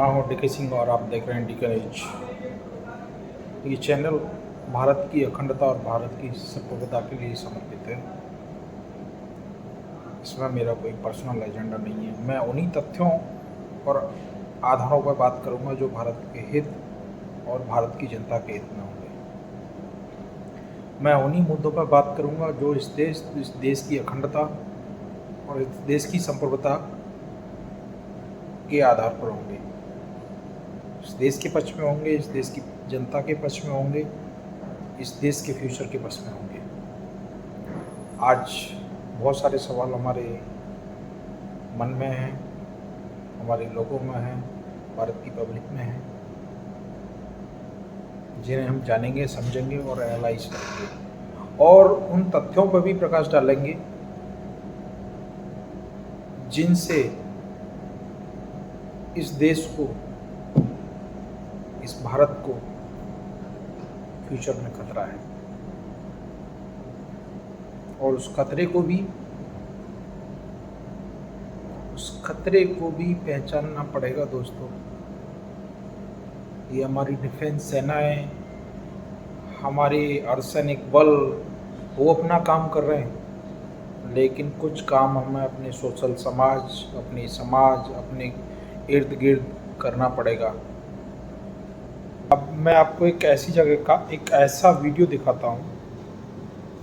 मैं हूं डीके सिंह और आप देख रहे हैं डीके न्यूज। ये चैनल भारत की अखंडता और भारत की सार्वभौमता के लिए समर्पित है। इसमें मेरा कोई पर्सनल एजेंडा नहीं है। मैं उन्हीं तथ्यों और आधारों पर बात करूंगा जो भारत के हित और भारत की जनता के हित में होंगे। मैं उन्हीं मुद्दों पर बात करूंगा जो इस देश की अखंडता और इस देश की संप्रभुता के आधार पर होंगे। इस देश के पक्ष में होंगे, इस देश की जनता के पक्ष में होंगे, इस देश के फ्यूचर के पक्ष में होंगे। आज बहुत सारे सवाल हमारे मन में हैं, हमारे लोगों में हैं, भारत की पब्लिक में हैं, जिन्हें हम जानेंगे, समझेंगे और एनालाइज करेंगे और उन तथ्यों पर भी प्रकाश डालेंगे जिनसे इस देश को, इस भारत को फ्यूचर में खतरा है और उस खतरे को भी पहचानना पड़ेगा दोस्तों। ये हमारी डिफेंस सेनाएं, हमारे अर्धसैनिक बल वो अपना काम कर रहे हैं, लेकिन कुछ काम हमें अपने सोशल समाज, अपने इर्द गिर्द करना पड़ेगा। अब मैं आपको एक ऐसी जगह का एक ऐसा वीडियो दिखाता हूँ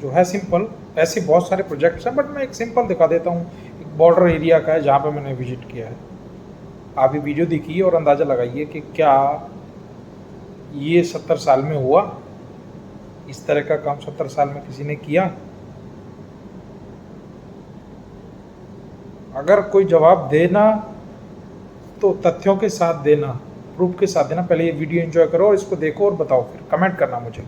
जो है सिंपल। ऐसे बहुत सारे प्रोजेक्ट्स हैं बट मैं एक सिंपल दिखा देता हूँ। एक बॉर्डर एरिया का है जहाँ पे मैंने विजिट किया है। आप ये वीडियो देखिए और अंदाज़ा लगाइए कि क्या ये 70 साल में हुआ, इस तरह का काम 70 साल में किसी ने किया? अगर कोई जवाब देना तो तथ्यों के साथ देना, प्रूफ के साथ देना। पहले ये वीडियो एंजॉय करो और इसको देखो और बताओ, फिर कमेंट करना मुझे।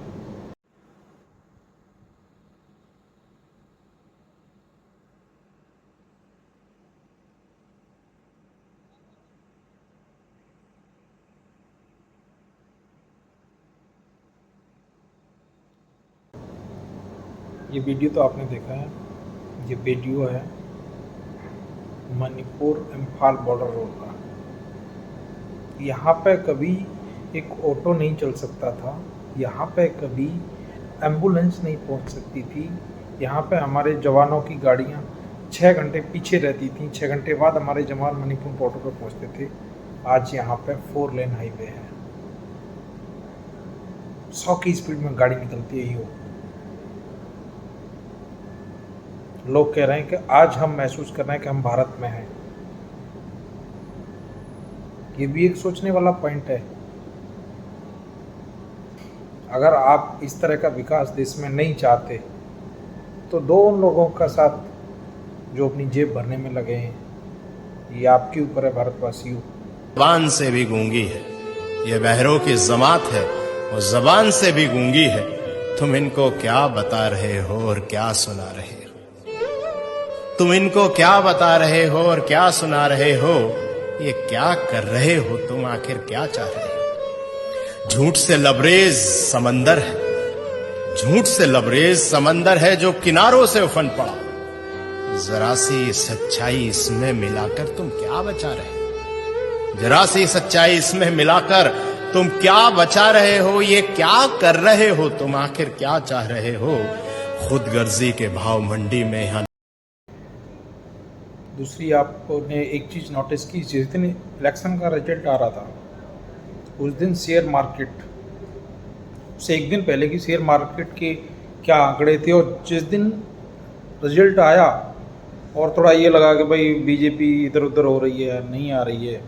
ये वीडियो तो आपने देखा है। ये वीडियो है मणिपुर इम्फाल बॉर्डर रोड का। यहाँ पे कभी एक ऑटो नहीं चल सकता था, यहाँ पे कभी एम्बुलेंस नहीं पहुँच सकती थी। यहाँ पे हमारे जवानों की गाड़ियाँ 6 घंटे पीछे रहती थी, 6 घंटे बाद हमारे जवान मणिपुर बॉर्डर पर पहुँचते थे। आज यहाँ पे 4 लेन हाईवे है, 100 की स्पीड में गाड़ी निकलती है। ही लोग कह रहे हैं कि आज हम महसूस कर रहे हैं कि हम भारत में हैं। ये भी एक सोचने वाला पॉइंट है। अगर आप इस तरह का विकास देश में नहीं चाहते तो दो उन लोगों का साथ जो अपनी जेब भरने में लगे हैं। ये आपके ऊपर है भारतवासियों। जबान से भी गूंगी है, ये बहरों की जमात है, वो जबान से भी गूंगी है। तुम इनको क्या बता रहे हो और क्या सुना रहे हो? तुम इनको क्या बता रहे हो और क्या सुना रहे हो? ये क्या कर रहे हो तुम? आखिर क्या चाह रहे हो? झूठ से लबरेज समंदर है, झूठ से लबरेज समंदर है जो किनारों से उफन पड़ा। जरा सी सच्चाई इसमें मिलाकर तुम क्या बचा रहे हो? जरा सी सच्चाई इसमें मिलाकर तुम क्या बचा रहे हो? ये क्या कर रहे हो तुम? आखिर क्या चाह रहे हो? खुद गर्जी के भाव मंडी में यहां। दूसरी आपने एक चीज़ नोटिस की, जिस दिन इलेक्शन का रिजल्ट आ रहा था उस दिन शेयर मार्केट से एक दिन पहले की शेयर मार्केट के क्या आंकड़े थे, और जिस दिन रिजल्ट आया और थोड़ा ये लगा कि भाई बीजेपी इधर उधर हो रही है, नहीं आ रही है,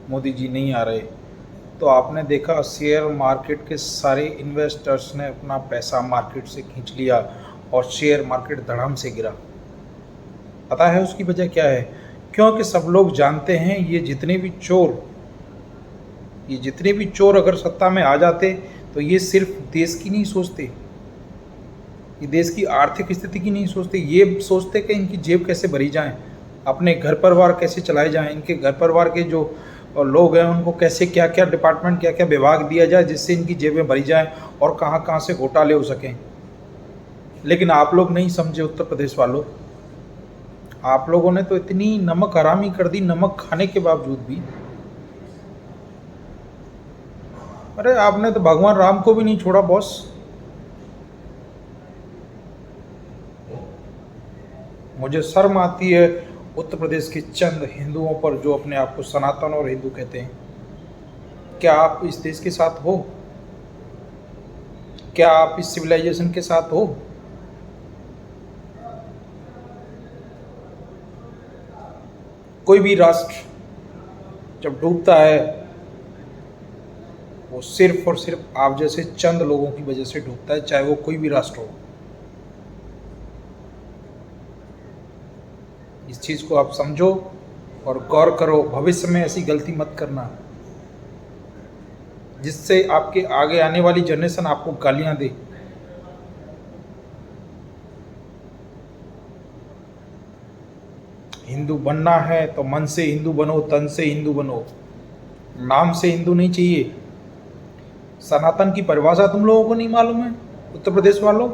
मोदी जी नहीं आ रहे, तो आपने देखा शेयर मार्केट के सारे इन्वेस्टर्स ने अपना पैसा मार्केट से खींच लिया और शेयर मार्केट धड़ाम से गिरा। पता है उसकी वजह क्या है? क्योंकि सब लोग जानते हैं ये जितने भी चोर अगर सत्ता में आ जाते तो ये सिर्फ देश की नहीं सोचते, ये देश की आर्थिक स्थिति की नहीं सोचते, ये सोचते कि इनकी जेब कैसे भरी जाए, अपने घर परिवार कैसे चलाए जाएं, इनके घर परिवार के जो लोग हैं उनको कैसे क्या क्या डिपार्टमेंट, क्या क्या विभाग दिया जाए जिससे इनकी जेबें भरी जाएं और कहाँ कहाँ से घोटाले हो सकें। लेकिन आप लोग नहीं समझे, उत्तर प्रदेश वालों, आप लोगों ने तो इतनी नमक हरामी कर दी, नमक खाने के बावजूद भी अरे आपने तो भगवान राम को भी नहीं छोड़ा बॉस। मुझे शर्म आती है उत्तर प्रदेश के चंद हिंदुओं पर जो अपने आप को सनातन और हिंदू कहते हैं। क्या आप इस देश के साथ हो? क्या आप इस सिविलाइजेशन के साथ हो? कोई भी राष्ट्र जब डूबता है वो सिर्फ और सिर्फ आप जैसे चंद लोगों की वजह से डूबता है, चाहे वो कोई भी राष्ट्र हो। इस चीज को आप समझो और गौर करो, भविष्य में ऐसी गलती मत करना जिससे आपके आगे आने वाली जनरेशन आपको गालियां दे। हिंदू बनना है तो मन से हिंदू बनो, तन से हिंदू बनो, नाम से हिंदू नहीं चाहिए। सनातन की परिभाषा तुम लोगों को नहीं मालूम है उत्तर प्रदेश वालों?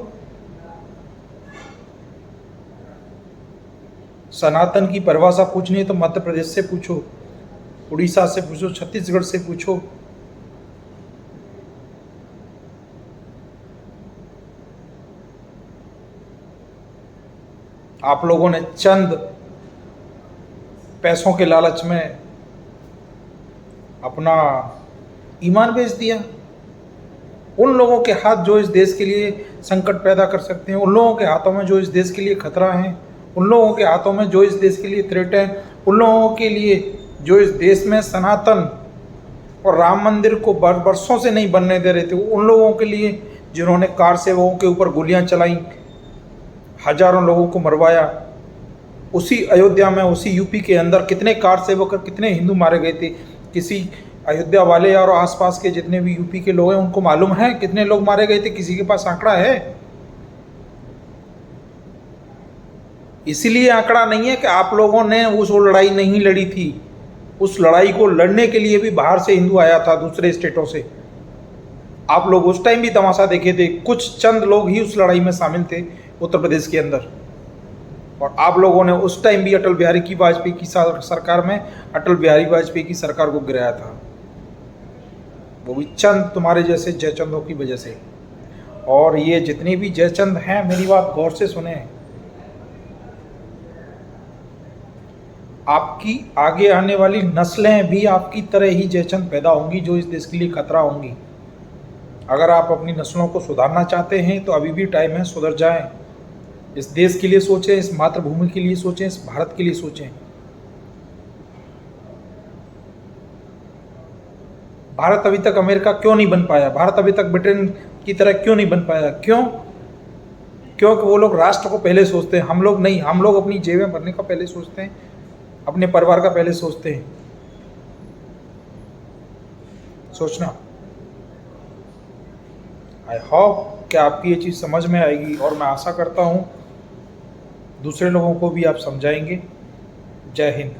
सनातन की परिभाषा पूछनी है तो मध्य प्रदेश से पूछो, उड़ीसा से पूछो, छत्तीसगढ़ से पूछो। आप लोगों ने चंद पैसों के लालच में अपना ईमान बेच दिया। उन लोगों के हाथ जो इस देश के लिए संकट पैदा कर सकते हैं, उन लोगों के हाथों में जो इस देश के लिए खतरा है, उन लोगों के हाथों में जो इस देश के लिए थ्रेट है, उन लोगों के लिए जो इस देश में सनातन और राम मंदिर को बरसों से नहीं बनने दे रहे थे, उन लोगों के लिए जिन्होंने कार सेवकों के ऊपर गोलियां चलाई, हजारों लोगों को मरवाया। उसी अयोध्या में, उसी यूपी के अंदर कितने कार सेवक और कितने हिंदू मारे गए थे? किसी अयोध्या वाले और आसपास के जितने भी यूपी के लोग हैं उनको मालूम है कितने लोग मारे गए थे? किसी के पास आंकड़ा है? इसीलिए आंकड़ा नहीं है कि आप लोगों ने उस लड़ाई नहीं लड़ी थी। उस लड़ाई को लड़ने के लिए भी बाहर से हिंदू आया था, दूसरे स्टेटों से। आप लोग उस टाइम भी तमाशा देखे थे। कुछ चंद लोग ही उस लड़ाई में शामिल थे उत्तर प्रदेश के अंदर। और आप लोगों ने उस टाइम भी अटल बिहारी की वाजपेयी की सरकार में अटल बिहारी वाजपेयी की सरकार को गिराया था, वो भी चंद तुम्हारे जैसे जयचंदों की वजह से। और ये जितने भी जयचंद हैं, मेरी बात गौर से सुने, आपकी आगे आने वाली नस्लें भी आपकी तरह ही जयचंद पैदा होंगी जो इस देश के लिए खतरा होंगी। अगर आप अपनी नस्लों को सुधारना चाहते हैं तो अभी भी टाइम है, सुधर जाएं। इस देश के लिए सोचें, इस मातृभूमि के लिए सोचें, इस भारत के लिए सोचें। भारत अभी तक अमेरिका क्यों नहीं बन पाया? भारत अभी तक ब्रिटेन की तरह क्यों नहीं बन पाया? क्यों? क्योंकि वो लोग राष्ट्र को पहले सोचते हैं, हम लोग नहीं। हम लोग अपनी जेबें भरने का पहले सोचते हैं, अपने परिवार का पहले सोचते हैं। सोचना। आई होप कि आपकी ये चीज़ समझ में आएगी और मैं आशा करता हूँ दूसरे लोगों को भी आप समझाएंगे। जय हिंद।